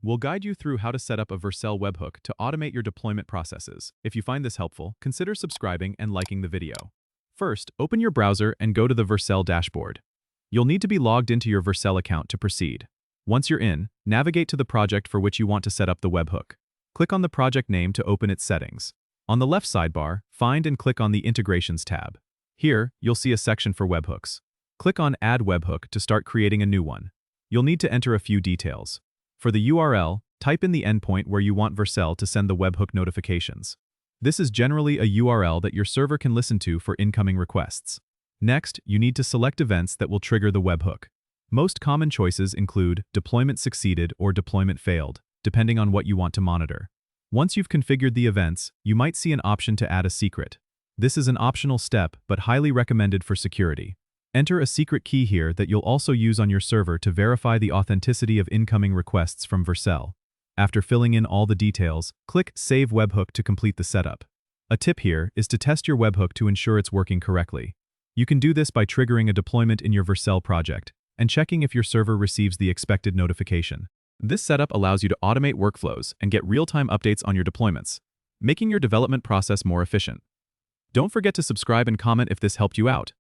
We'll guide you through how to set up a Vercel webhook to automate your deployment processes. If you find this helpful, consider subscribing and liking the video. First, open your browser and go to the Vercel dashboard. You'll need to be logged into your Vercel account to proceed. Once you're in, navigate to the project for which you want to set up the webhook. Click on the project name to open its settings. On the left sidebar, find and click on the Integrations tab. Here, you'll see a section for webhooks. Click on Add Webhook to start creating a new one. You'll need to enter a few details. For the URL, type in the endpoint where you want Vercel to send the webhook notifications. This is generally a URL that your server can listen to for incoming requests. Next, you need to select events that will trigger the webhook. Most common choices include deployment succeeded or deployment failed, depending on what you want to monitor. Once you've configured the events, you might see an option to add a secret. This is an optional step, but highly recommended for security. Enter a secret key here that you'll also use on your server to verify the authenticity of incoming requests from Vercel. After filling in all the details, click Save Webhook to complete the setup. A tip here is to test your webhook to ensure it's working correctly. You can do this by triggering a deployment in your Vercel project and checking if your server receives the expected notification. This setup allows you to automate workflows and get real-time updates on your deployments, making your development process more efficient. Don't forget to subscribe and comment if this helped you out.